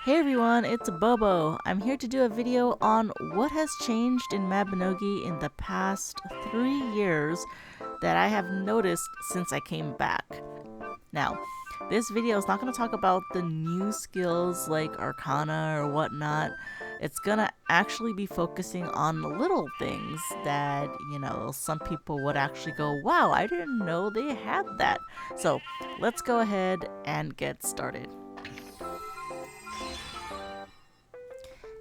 Hey everyone, it's Bobo. I'm here to do a video on what has changed in Mabinogi in the past 3 years that I have noticed since I came back. Now, this video is not going to talk about the new skills like Arcana or whatnot. It's going to actually be focusing on little things that, some people would actually go, wow, I didn't know they had that. So let's go ahead and get started.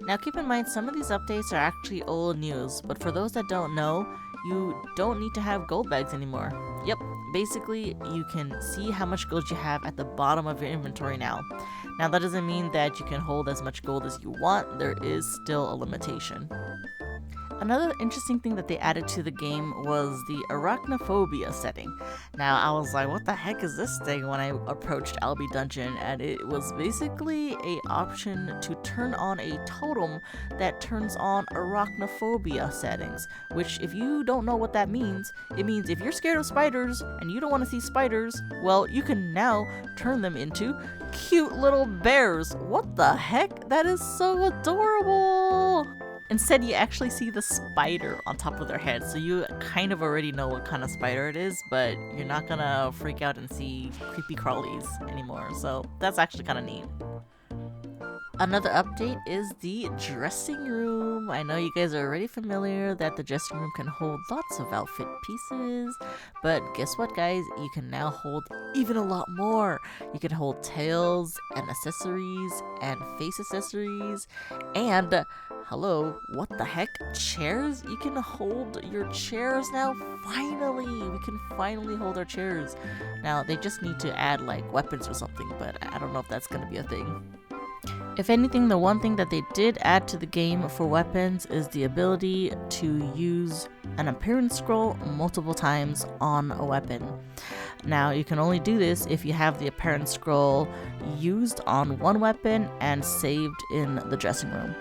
Now keep in mind, some of these updates are actually old news, but for those that don't know, you don't need to have gold bags anymore. Yep, basically you can see how much gold you have at the bottom of your inventory now. Now that doesn't mean that you can hold as much gold as you want, there is still a limitation. Another interesting thing that they added to the game was the arachnophobia setting. Now I was like, what the heck is this thing when I approached Albi Dungeon, and it was basically an option to turn on a totem that turns on arachnophobia settings, which if you don't know what that means, it means if you're scared of spiders and you don't want to see spiders, well, you can now turn them into cute little bears. What the heck? That is so adorable! Instead, you actually see the spider on top of their head, so you kind of already know what kind of spider it is, but you're not gonna freak out and see creepy crawlies anymore, so that's actually kind of neat. Another update is the dressing room. I know you guys are already familiar that the dressing room can hold lots of outfit pieces, but guess what, guys? You can now hold even a lot more. You can hold tails and accessories and face accessories and hello, what the heck? Chairs? You can hold your chairs now? Finally! We can finally hold our chairs. Now, they just need to add like weapons or something, but I don't know if that's gonna be a thing. If anything, the one thing that they did add to the game for weapons is the ability to use an appearance scroll multiple times on a weapon. Now, you can only do this if you have the appearance scroll used on one weapon and saved in the dressing room.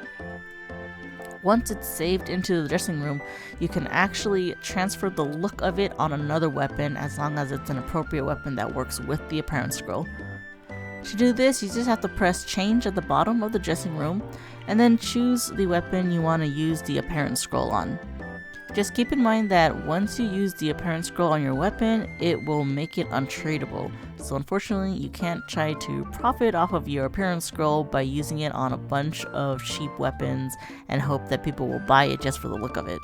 Once it's saved into the dressing room, you can actually transfer the look of it on another weapon as long as it's an appropriate weapon that works with the appearance scroll. To do this, you just have to press change at the bottom of the dressing room and then choose the weapon you want to use the appearance scroll on. Just keep in mind that once you use the appearance scroll on your weapon, it will make it untradeable. So unfortunately, you can't try to profit off of your appearance scroll by using it on a bunch of cheap weapons and hope that people will buy it just for the look of it.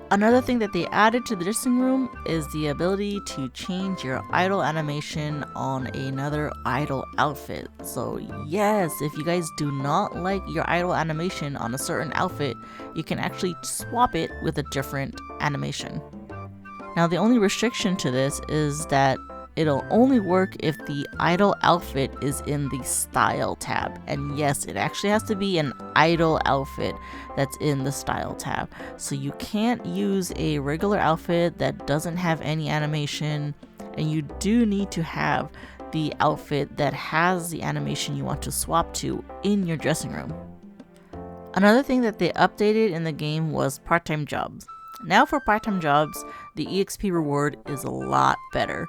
Another thing that they added to the dressing room is the ability to change your idle animation on another idle outfit. So yes, if you guys do not like your idle animation on a certain outfit, you can actually swap it with a different animation. Now the only restriction to this is that it'll only work if the idle outfit is in the style tab. And yes, it actually has to be an idle outfit that's in the style tab. So you can't use a regular outfit that doesn't have any animation, and you do need to have the outfit that has the animation you want to swap to in your dressing room. Another thing that they updated in the game was part-time jobs. Now for part-time jobs, the EXP reward is a lot better.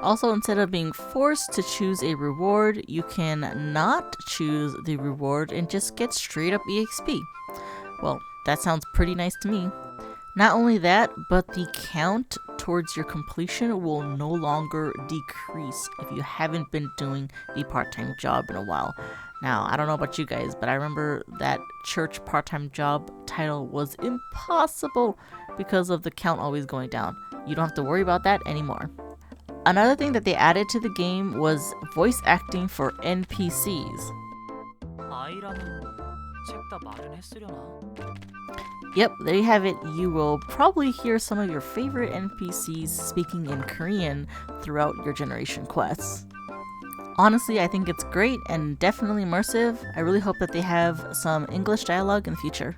Also, instead of being forced to choose a reward, you can not choose the reward and just get straight up EXP. Well, that sounds pretty nice to me. Not only that, but the count towards your completion will no longer decrease if you haven't been doing the part-time job in a while. Now, I don't know about you guys, but I remember that church part-time job title was impossible because of the count always going down. You don't have to worry about that anymore. Another thing that they added to the game was voice acting for NPCs. Yep, there you have it. You will probably hear some of your favorite NPCs speaking in Korean throughout your generation quests. Honestly, I think it's great and definitely immersive. I really hope that they have some English dialogue in the future.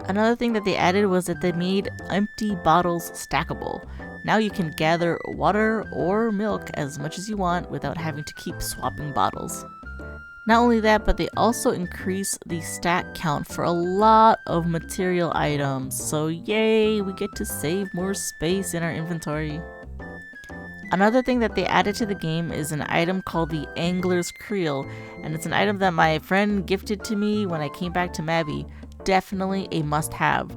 Another thing that they added was that they made empty bottles stackable. Now you can gather water or milk as much as you want without having to keep swapping bottles. Not only that, but they also increase the stack count for a lot of material items. So yay, we get to save more space in our inventory. Another thing that they added to the game is an item called the Angler's Creel, and it's an item that my friend gifted to me when I came back to Mabby. Definitely a must-have.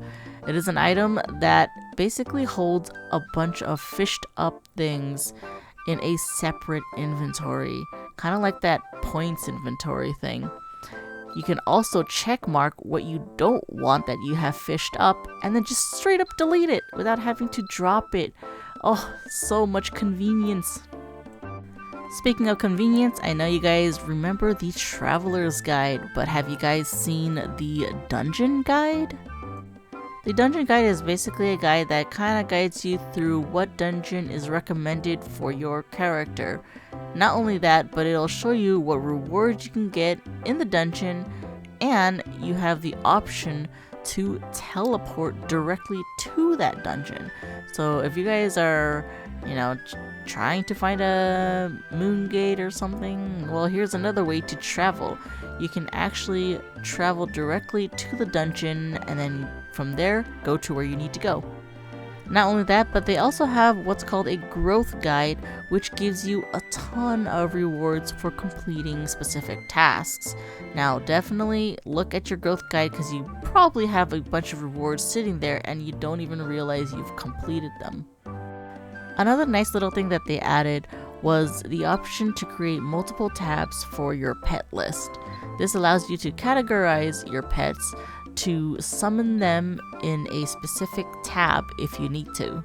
It is an item that basically holds a bunch of fished up things in a separate inventory, kind of like that points inventory thing. You can also check mark what you don't want that you have fished up and then just straight up delete it without having to drop it. Oh, so much convenience. Speaking of convenience, I know you guys remember the Traveler's Guide, but have you guys seen the Dungeon Guide? The Dungeon Guide is basically a guide that kind of guides you through what dungeon is recommended for your character. Not only that, but it'll show you what rewards you can get in the dungeon, and you have the option to teleport directly to that dungeon. So if you guys are, trying to find a moon gate or something, well, here's another way to travel. You can actually travel directly to the dungeon and then from there go to where you need to go. Not only that, but they also have what's called a growth guide, which gives you a ton of rewards for completing specific tasks. Now, definitely look at your growth guide because you probably have a bunch of rewards sitting there and you don't even realize you've completed them. Another nice little thing that they added was the option to create multiple tabs for your pet list. This allows you to categorize your pets to summon them in a specific tab if you need to.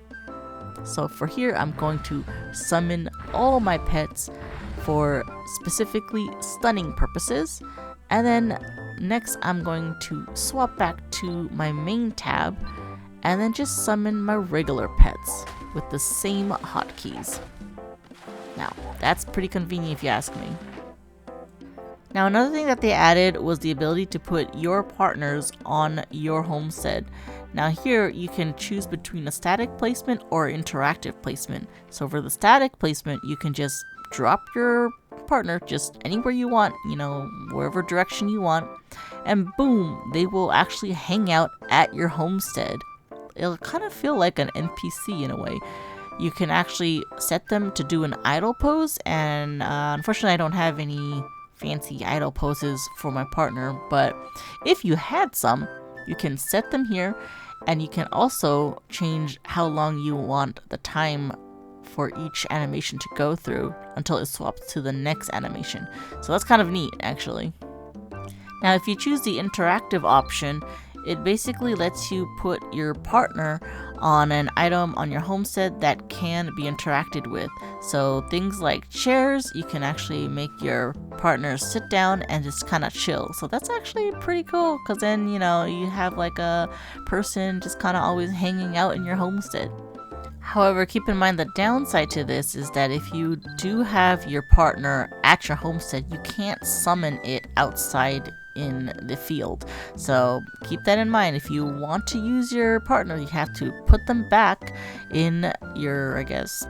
So for here, I'm going to summon all my pets for specifically stunning purposes, and then next I'm going to swap back to my main tab and then just summon my regular pets with the same hotkeys. Now, that's pretty convenient if you ask me. Now, another thing that they added was the ability to put your partners on your homestead. Now here, you can choose between a static placement or interactive placement. So for the static placement, you can just drop your partner just anywhere you want, wherever direction you want, and boom, they will actually hang out at your homestead. It'll kind of feel like an NPC in a way. You can actually set them to do an idle pose, and unfortunately I don't have any fancy idle poses for my partner, but if you had some, you can set them here, and you can also change how long you want the time for each animation to go through until it swaps to the next animation. So that's kind of neat, actually. Now, if you choose the interactive option, it basically lets you put your partner on an item on your homestead that can be interacted with. So things like chairs, you can actually make your partner sit down and just kind of chill. So that's actually pretty cool, because then, you have like a person just kind of always hanging out in your homestead. However, keep in mind the downside to this is that if you do have your partner at your homestead, you can't summon it outside in the field. So keep that in mind. If you want to use your partner, you have to put them back in your,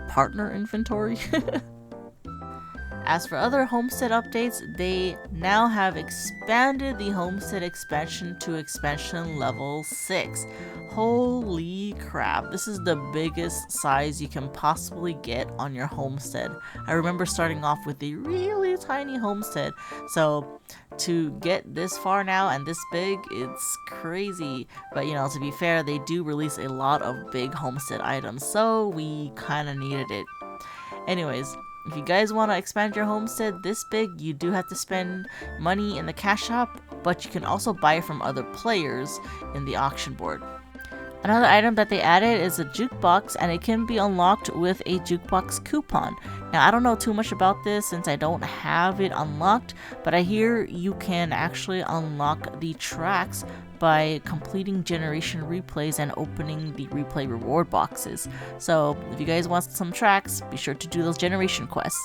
partner inventory. As for other Homestead updates, they now have expanded the Homestead expansion to expansion level 6. Holy crap, this is the biggest size you can possibly get on your homestead. I remember starting off with a really tiny homestead, so to get this far now and this big, it's crazy. But to be fair, they do release a lot of big homestead items, so we kind of needed it. Anyways, if you guys want to expand your homestead this big, you do have to spend money in the cash shop, but you can also buy from other players in the auction board. Another item that they added is a Jukebox, and it can be unlocked with a Jukebox coupon. Now, I don't know too much about this since I don't have it unlocked, but I hear you can actually unlock the tracks by completing generation replays and opening the replay reward boxes. So if you guys want some tracks, be sure to do those generation quests.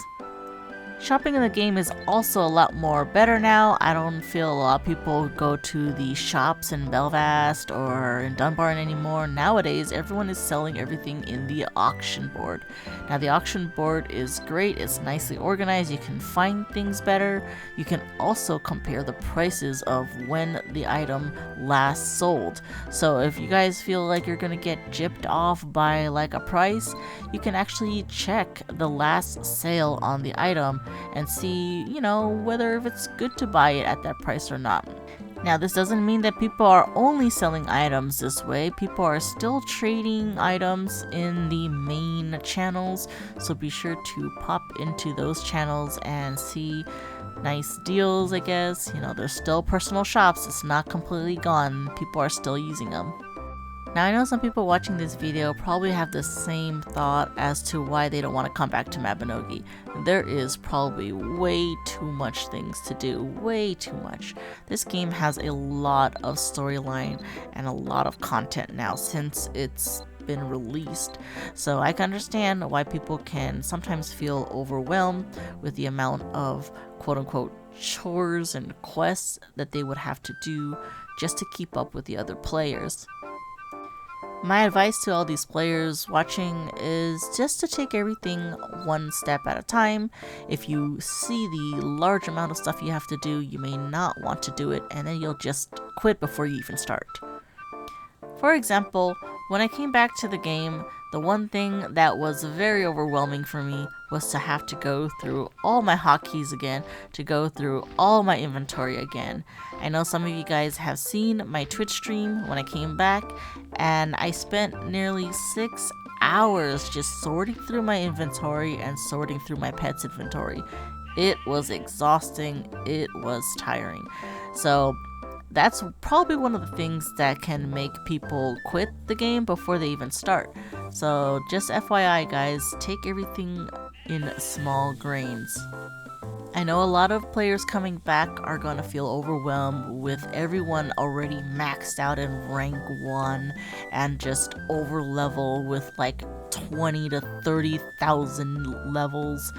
Shopping in the game is also a lot more better now. I don't feel a lot of people go to the shops in Belfast or in Dunbarton anymore. Nowadays, everyone is selling everything in the auction board. Now, the auction board is great. It's nicely organized. You can find things better. You can also compare the prices of when the item last sold. So if you guys feel like you're gonna get gypped off by like a price, you can actually check the last sale on the item and see, you know, whether if it's good to buy it at that price or not. Now, this doesn't mean that people are only selling items this way. People are still trading items in the main channels, so be sure to pop into those channels and see nice deals, I guess. You know, there's still personal shops. It's not completely gone. People are still using them. Now, I know some people watching this video probably have the same thought as to why they don't want to come back to Mabinogi. There is probably way too much things to do, way too much. This game has a lot of storyline and a lot of content now since it's been released, so I can understand why people can sometimes feel overwhelmed with the amount of quote-unquote chores and quests that they would have to do just to keep up with the other players. My advice to all these players watching is just to take everything one step at a time. If you see the large amount of stuff you have to do, you may not want to do it, and then you'll just quit before you even start. For example, when I came back to the game, the one thing that was very overwhelming for me was to have to go through all my hotkeys again, to go through all my inventory again. I know some of you guys have seen my Twitch stream when I came back, and I spent nearly 6 hours just sorting through my inventory and sorting through my pet's inventory. It was exhausting, it was tiring. So that's probably one of the things that can make people quit the game before they even start. So just FYI guys, take everything in small grains. I know a lot of players coming back are going to feel overwhelmed with everyone already maxed out in rank 1 and just over level with like 20 to 30,000 levels.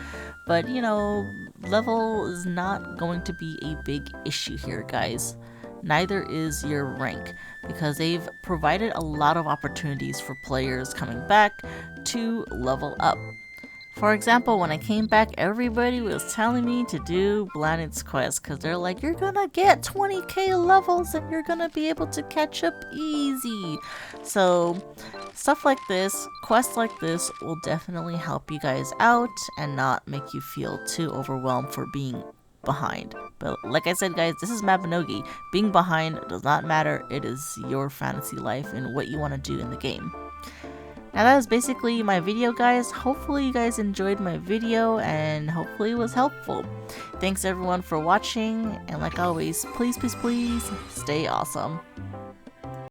But you know, level is not going to be a big issue here, guys. Neither is your rank, because they've provided a lot of opportunities for players coming back to level up. For example, when I came back, everybody was telling me to do Blanded's quest, because they're like, you're gonna get 20k levels and you're gonna be able to catch up easy. So stuff like this, quests like this, will definitely help you guys out and not make you feel too overwhelmed for being behind. But like I said guys, this is Mabinogi. Being behind does not matter. It is your fantasy life and what you want to do in the game. Now that is basically my video guys. Hopefully you guys enjoyed my video and hopefully it was helpful. Thanks everyone for watching, and like always, please stay awesome.